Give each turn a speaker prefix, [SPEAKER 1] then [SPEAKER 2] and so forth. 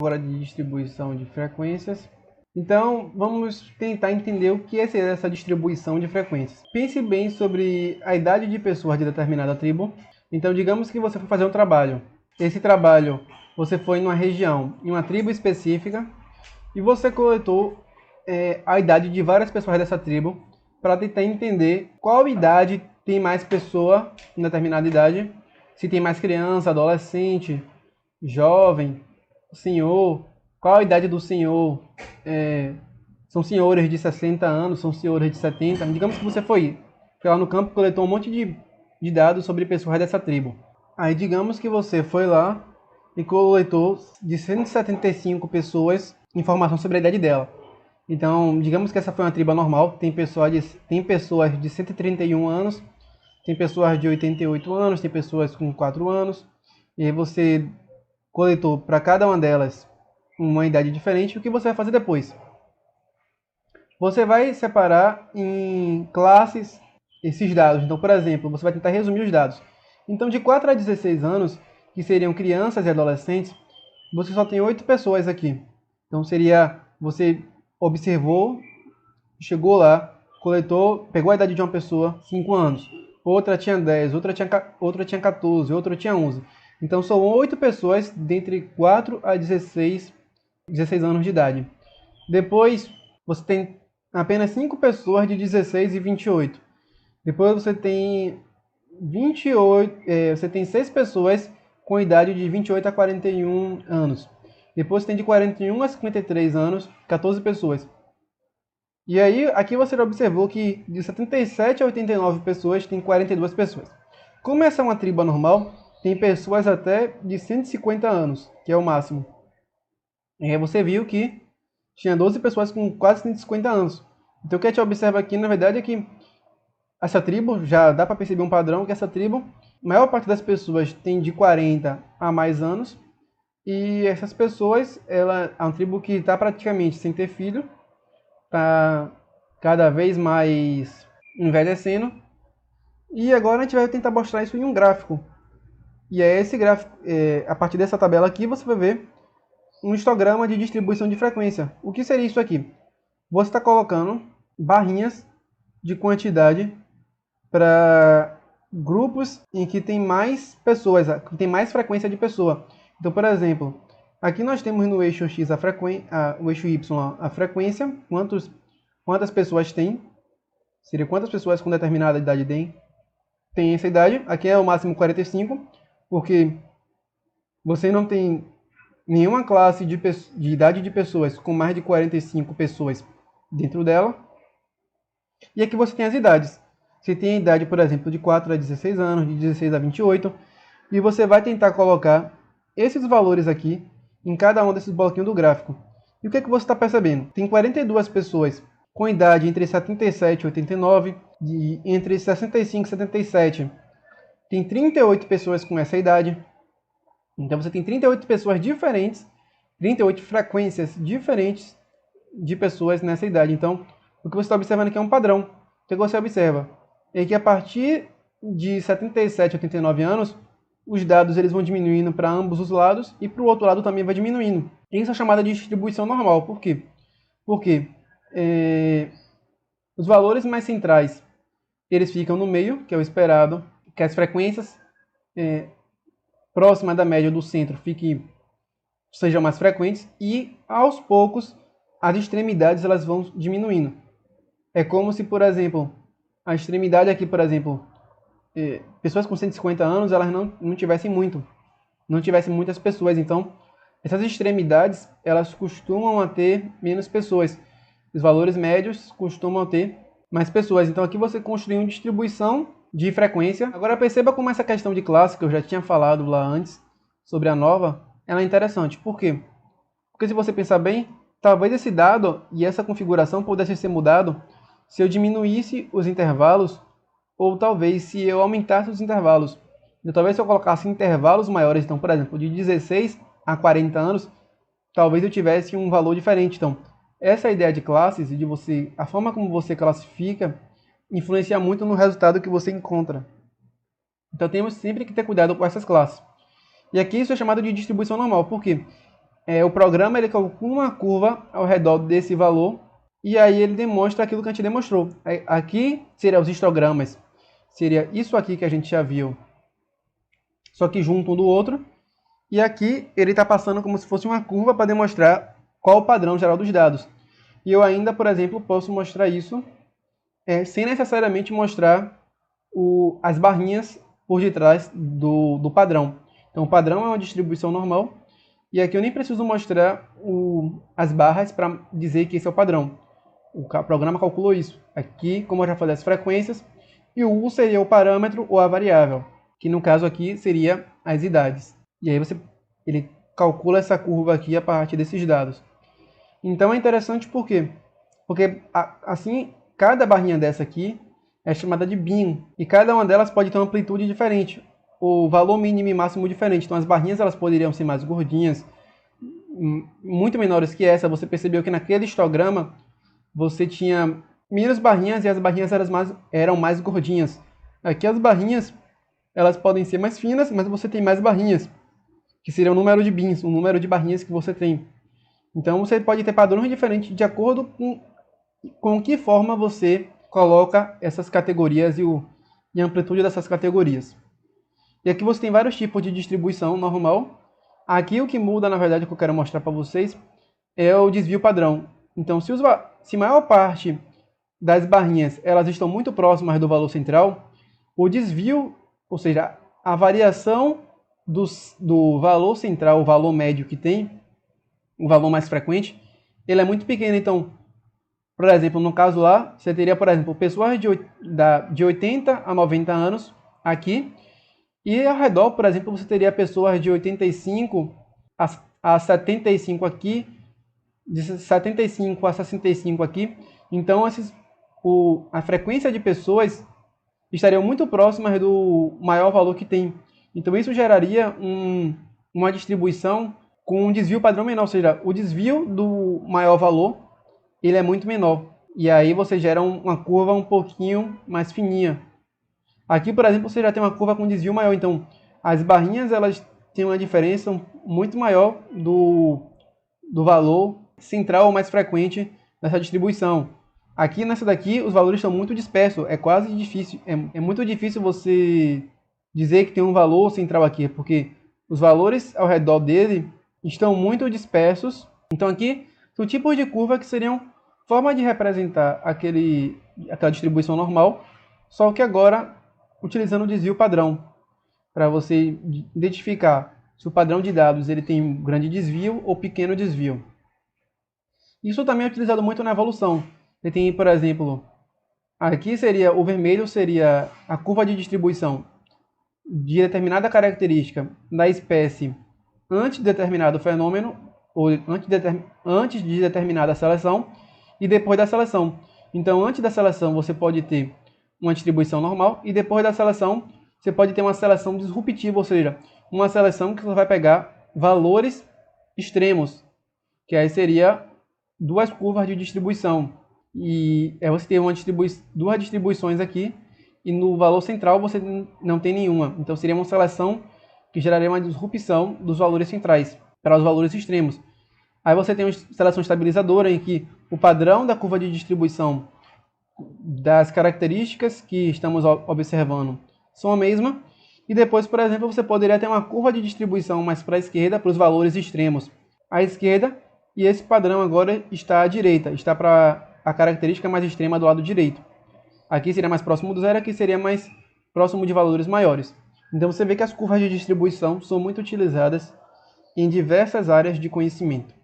[SPEAKER 1] Agora de distribuição de frequências. Então, vamos tentar entender o que é essa distribuição de frequências. Pense bem sobre a idade de pessoas de determinada tribo. Então, digamos que você foi fazer um trabalho. Esse trabalho, você foi em uma região, em uma tribo específica, e você coletou a idade de várias pessoas dessa tribo para tentar entender qual idade tem mais pessoa em determinada idade, se tem mais criança, adolescente, jovem, senhor, qual a idade do senhor, são senhores de 60 anos, são senhores de 70. Digamos que você foi lá no campo e coletou um monte de dados sobre pessoas dessa tribo. Aí digamos que você foi lá e coletou de 175 pessoas informação sobre a idade dela. Então, digamos que essa foi uma tribo normal, tem pessoas de 131 anos, tem pessoas de 88 anos, tem pessoas com 4 anos, e aí você coletou para cada uma delas uma idade diferente. O que você vai fazer depois? Você vai separar em classes esses dados. Então, por exemplo, você vai tentar resumir os dados. Então, de 4 a 16 anos, que seriam crianças e adolescentes, você só tem 8 pessoas aqui. Então, você observou, chegou lá, coletou, pegou a idade de uma pessoa, 5 anos. Outra tinha 10, outra tinha 14, outra tinha 11. Então, são 8 pessoas dentre 4 a 16 anos de idade. Depois, você tem apenas 5 pessoas de 16 e 28. Depois você tem 28, você tem 6 pessoas com idade de 28 a 41 anos. Depois você tem de 41 a 53 anos, 14 pessoas. E aí, aqui você observou que de 77 a 89 pessoas, tem 42 pessoas. Como essa é uma tribo normal, tem pessoas até de 150 anos, que é o máximo. E aí você viu que tinha 12 pessoas com quase 150 anos. Então o que a gente observa aqui, na verdade, é que essa tribo, já dá para perceber um padrão, que essa tribo, a maior parte das pessoas tem de 40 a mais anos, e essas pessoas, ela é uma tribo que está praticamente sem ter filho, está cada vez mais envelhecendo, e agora a gente vai tentar mostrar isso em um gráfico. E é esse gráfico, a partir dessa tabela aqui, você vai ver um histograma de distribuição de frequência. O que seria isso aqui? Você está colocando barrinhas de quantidade para grupos em que tem mais pessoas, que tem mais frequência de pessoa. Então, por exemplo, aqui nós temos no eixo X o eixo Y a frequência, quantas pessoas tem, seria quantas pessoas com determinada idade tem essa idade. Aqui é o máximo 45, porque você não tem nenhuma classe de idade de pessoas com mais de 45 pessoas dentro dela. E aqui você tem as idades. Você tem a idade, por exemplo, de 4 a 16 anos, de 16 a 28, e você vai tentar colocar esses valores aqui em cada um desses bloquinhos do gráfico. E o que é que você está percebendo? Tem 42 pessoas com idade entre 77 e 89, entre 65 e 77 tem 38 pessoas com essa idade. Então você tem 38 pessoas diferentes, 38 frequências diferentes de pessoas nessa idade. Então, o que você está observando aqui é um padrão. O que você observa é que a partir de 77 a 89 anos, os dados eles vão diminuindo para ambos os lados e para o outro lado também vai diminuindo. Isso é chamada de distribuição normal. Por quê? Porque os valores mais centrais eles ficam no meio, que é o esperado, que as frequências próximas da média do centro sejam mais frequentes, e aos poucos as extremidades elas vão diminuindo. É como se, por exemplo, a extremidade aqui, por exemplo, pessoas com 150 anos, elas não tivessem muitas pessoas. Então, essas extremidades, elas costumam ter menos pessoas. Os valores médios costumam ter mais pessoas. Então, aqui você construiu uma distribuição de frequência. Agora, perceba como essa questão de classe, que eu já tinha falado lá antes, sobre a nova, ela é interessante. Por quê? Porque se você pensar bem, talvez esse dado e essa configuração pudesse ser mudado se eu diminuísse os intervalos, ou talvez se eu aumentasse os intervalos. Então, talvez se eu colocasse intervalos maiores, então, por exemplo, de 16 a 40 anos, talvez eu tivesse um valor diferente. Então, essa ideia de classes e a forma como você classifica influencia muito no resultado que você encontra. Então, temos sempre que ter cuidado com essas classes. E aqui isso é chamado de distribuição normal. Por quê? o programa ele calcula uma curva ao redor desse valor e aí ele demonstra aquilo que a gente demonstrou. Aqui seria os histogramas, seria isso aqui que a gente já viu, só que junto um do outro. E aqui ele está passando como se fosse uma curva para demonstrar qual o padrão geral dos dados. E eu ainda, por exemplo, posso mostrar isso sem necessariamente mostrar as barrinhas por detrás do padrão. Então o padrão é uma distribuição normal. E aqui eu nem preciso mostrar as barras para dizer que esse é o padrão. O programa calculou isso. Aqui, como eu já falei, as frequências. E o U seria o parâmetro ou a variável, que no caso aqui seria as idades. E aí ele calcula essa curva aqui a partir desses dados. Então é interessante por quê? Porque assim, cada barrinha dessa aqui é chamada de bin. E cada uma delas pode ter uma amplitude diferente. O valor mínimo e máximo diferente. Então as barrinhas elas poderiam ser mais gordinhas, muito menores que essa. Você percebeu que naquele histograma você tinha menos barrinhas e as barrinhas eram mais gordinhas. Aqui as barrinhas elas podem ser mais finas, mas você tem mais barrinhas, que seria o número de bins, o número de barrinhas que você tem. Então você pode ter padrões diferentes de acordo com que forma você coloca essas categorias e a amplitude dessas categorias. E aqui você tem vários tipos de distribuição normal. Aqui o que muda, na verdade, o que eu quero mostrar para vocês é o desvio padrão. Então, se a maior parte das barrinhas elas estão muito próximas do valor central, o desvio, ou seja, a variação do valor central, o valor médio que tem, o valor mais frequente, ele é muito pequeno. Então, por exemplo, no caso lá, você teria, por exemplo, pessoas de 80 a 90 anos aqui, e ao redor, por exemplo, você teria pessoas de 85 a 75 aqui, de 75 a 65 aqui. Então, a frequência de pessoas estariam muito próximas do maior valor que tem. Então, isso geraria uma distribuição com um desvio padrão menor, ou seja, o desvio do maior valor ele é muito menor. E aí você gera uma curva um pouquinho mais fininha. Aqui, por exemplo, você já tem uma curva com desvio maior. Então, as barrinhas elas têm uma diferença muito maior do valor central ou mais frequente dessa distribuição. Aqui nessa daqui, os valores estão muito dispersos. É quase difícil. É muito difícil você dizer que tem um valor central aqui, porque os valores ao redor dele estão muito dispersos. Então aqui são tipos de curva que seriam forma de representar aquela distribuição normal, só que agora utilizando o desvio padrão, para você identificar se o padrão de dados ele tem um grande desvio ou pequeno desvio. Isso também é utilizado muito na evolução. Você tem, por exemplo, aqui o vermelho seria a curva de distribuição de determinada característica da espécie antes de determinado fenômeno, ou antes de determinada seleção e depois da seleção. Então, antes da seleção você pode ter uma distribuição normal e depois da seleção você pode ter uma seleção disruptiva, ou seja, uma seleção que você vai pegar valores extremos, que aí seria duas curvas de distribuição. E aí você tem duas distribuições aqui e no valor central você não tem nenhuma. Então seria uma seleção que geraria uma disrupção dos valores centrais para os valores extremos. Aí você tem uma seleção estabilizadora em que o padrão da curva de distribuição das características que estamos observando são a mesma. E depois, por exemplo, você poderia ter uma curva de distribuição mais para a esquerda, para os valores extremos à esquerda, e esse padrão agora está à direita, está para a característica mais extrema do lado direito. Aqui seria mais próximo do zero, aqui seria mais próximo de valores maiores. Então você vê que as curvas de distribuição são muito utilizadas em diversas áreas de conhecimento.